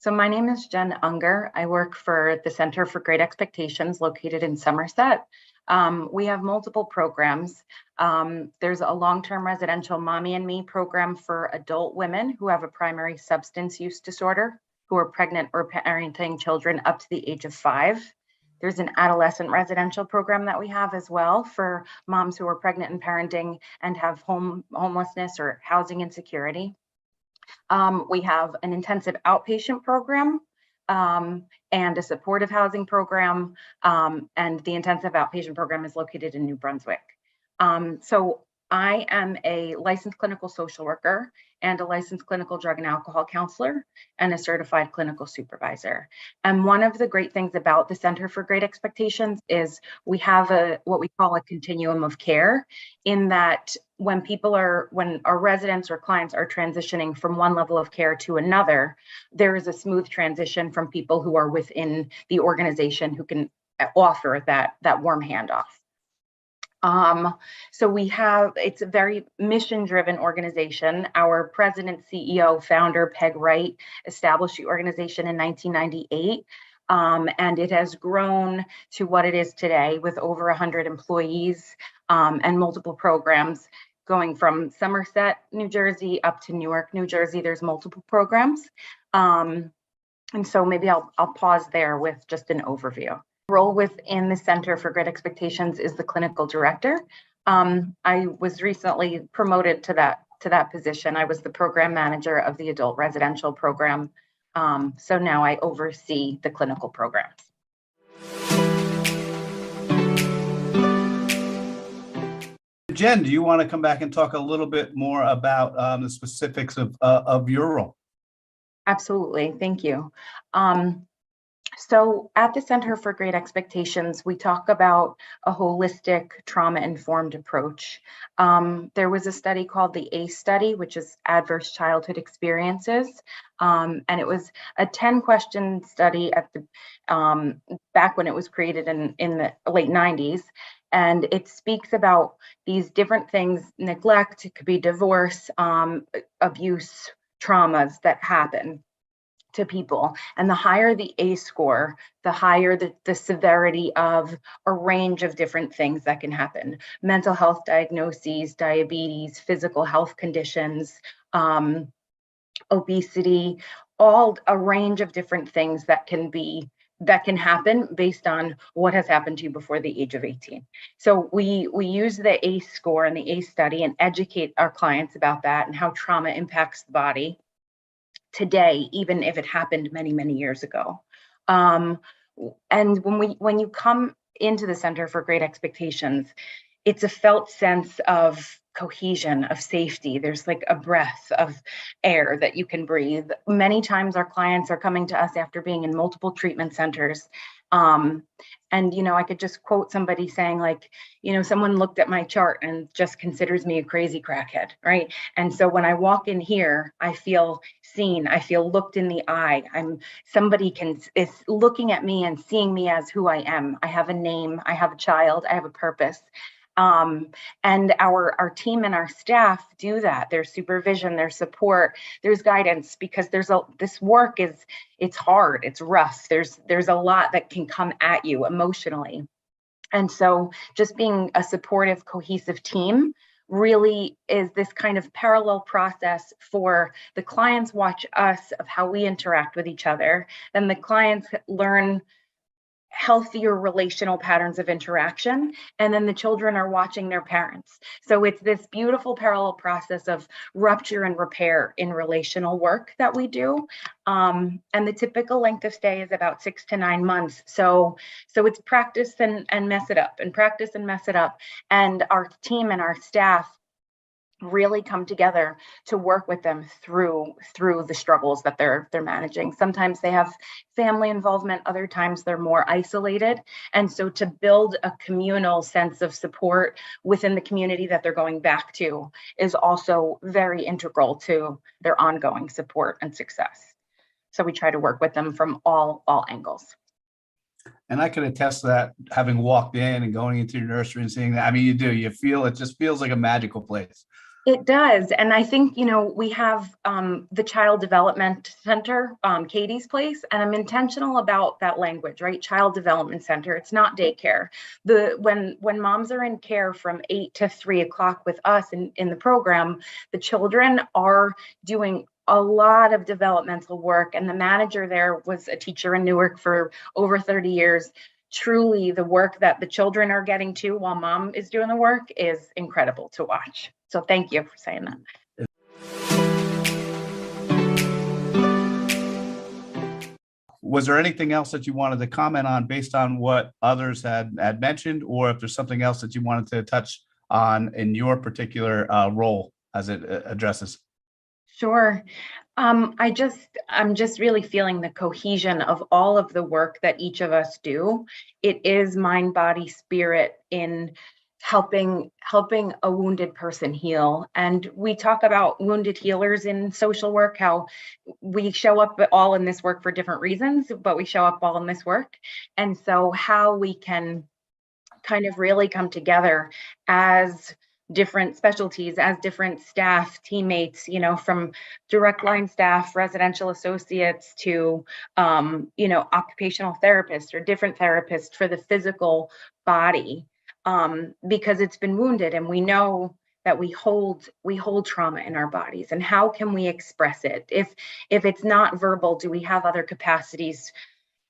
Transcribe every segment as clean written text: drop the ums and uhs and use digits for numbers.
So my name is Jenn Unger. I work for the Center for Great Expectations located in Somerset. We have multiple programs. There's a long-term residential Mommy and Me program for adult women who have a primary substance use disorder, who are pregnant or parenting children up to the age of 5. There's an adolescent residential program that we have as well for moms who are pregnant and parenting and have homelessness or housing insecurity. We have an intensive outpatient program and a supportive housing program, and the intensive outpatient program is located in New Brunswick. So I am a licensed clinical social worker and a licensed clinical drug and alcohol counselor and a certified clinical supervisor. And one of the great things about the Center for Great Expectations is we have what we call a continuum of care, in that when our residents or clients are transitioning from one level of care to another, there is a smooth transition from people who are within the organization who can offer that warm handoff. So it's a very mission-driven organization. Our president, CEO, founder, Peg Wright, established the organization in 1998. And it has grown to what it is today with over 100 employees and multiple programs going from Somerset, New Jersey up to Newark, New Jersey. There's multiple programs. And so maybe I'll pause there with just an overview. Role within the Center for Great Expectations is the clinical director. I was recently promoted to that position. I was the program manager of the adult residential program. So now I oversee the clinical programs. Jen, do you want to come back and talk a little bit more about the specifics of your role? Absolutely, thank you. So at the Center for Great Expectations, we talk about a holistic trauma-informed approach. There was a study called the ACE study, which is Adverse Childhood Experiences. And it was a 10-question study at back when it was created in the late 90s. And it speaks about these different things: neglect, it could be divorce, abuse, traumas that happen to people. And the higher the ACE score, the higher the severity of a range of different things that can happen. Mental health diagnoses, diabetes, physical health conditions, obesity, all a range of different things that can happen based on what has happened to you before the age of 18. So we use the ACE score and the ACE study and educate our clients about that and how trauma impacts the body today, even if it happened many, many years ago. And when you come into the Center for Great Expectations, it's a felt sense of cohesion, of safety. There's like a breath of air that you can breathe. Many times our clients are coming to us after being in multiple treatment centers. And, I could just quote somebody saying like, someone looked at my chart and just considers me a crazy crackhead, right? And so when I walk in here, I feel seen, I feel looked in the eye. Somebody is looking at me and seeing me as who I am. I have a name, I have a child, I have a purpose. And our team and our staff do that. There's supervision, there's support, there's guidance, because this work it's hard, it's rough. There's a lot that can come at you emotionally. And so just being a supportive, cohesive team really is this kind of parallel process for the clients watch us of how we interact with each other. Then the clients learn healthier relational patterns of interaction, and then the children are watching their parents. So it's this beautiful parallel process of rupture and repair in relational work that we do. And the typical length of stay is about 6 to 9 months. So it's practice and mess it up, and practice and mess it up. And our team and our staff really come together to work with them through the struggles that they're managing. Sometimes they have family involvement, other times they're more isolated. And so to build a communal sense of support within the community that they're going back to is also very integral to their ongoing support and success. So we try to work with them from all angles. And I can attest to that, having walked in and going into your nursery and seeing that. I mean, you do, it just feels like a magical place. It does. And I think, we have the Child Development Center, Katie's Place, and I'm intentional about that language, right? Child Development Center. It's not daycare. When moms are in care from 8 to 3 o'clock with us in the program, the children are doing a lot of developmental work. And the manager there was a teacher in Newark for over 30 years. Truly, the work that the children are getting to while mom is doing the work is incredible to watch. So thank you for saying that. Was there anything else that you wanted to comment on based on what others had mentioned, or if there's something else that you wanted to touch on in your particular role as it addresses? Sure. I'm just really feeling the cohesion of all of the work that each of us do. It is mind, body, spirit in helping a wounded person heal. And we talk about wounded healers in social work, how we show up all in this work for different reasons, but we show up all in this work. And so how we can kind of really come together as different specialties, as different staff, teammates, from direct line staff, residential associates to, occupational therapists or different therapists for the physical body, because it's been wounded, and we know that we hold trauma in our bodies, and how can we express it? If it's not verbal, do we have other capacities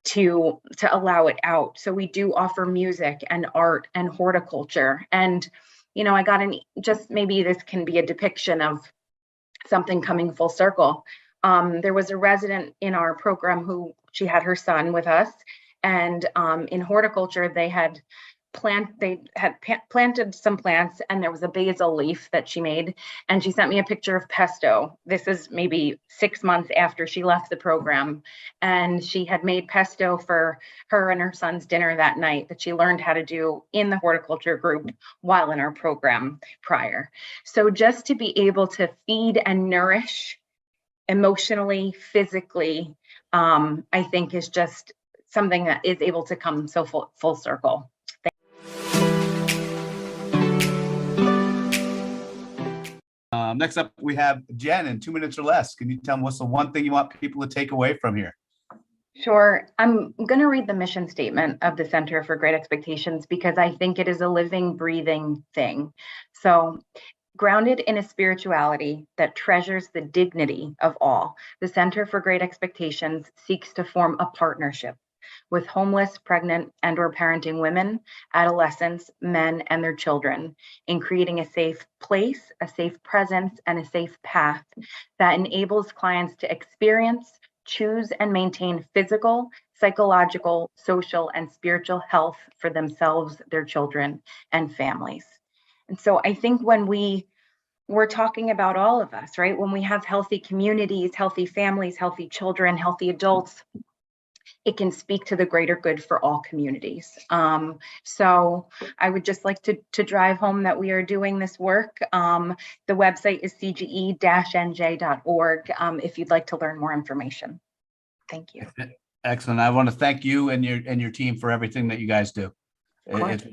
to allow it out? So we do offer music and art and horticulture. And I got just maybe this can be a depiction of something coming full circle. There was a resident in our program who she had her son with us, and in horticulture they had planted some plants, and there was a basil leaf that she made, and she sent me a picture of pesto. This is maybe 6 months after she left the program, and she had made pesto for her and her son's dinner that night that she learned how to do in the horticulture group while in our program prior. So just to be able to feed and nourish emotionally, physically, I think is just something that is able to come so full circle. Next up, we have Jen in 2 minutes or less. Can you tell me what's the one thing you want people to take away from here? Sure. I'm going to read the mission statement of the Center for Great Expectations because I think it is a living, breathing thing. So, grounded in a spirituality that treasures the dignity of all, the Center for Great Expectations seeks to form a partnership with homeless, pregnant, and/or parenting women, adolescents, men, and their children in creating a safe place, a safe presence, and a safe path that enables clients to experience, choose, and maintain physical, psychological, social, and spiritual health for themselves, their children, and families. And so I think when we're talking about all of us, right? When we have healthy communities, healthy families, healthy children, healthy adults, it can speak to the greater good for all communities. So I would just like to drive home that we are doing this work. The website is cge-nj.org if you'd like to learn more information. Thank you. Excellent. I want to thank you and your team for everything that you guys do. It's wonderful.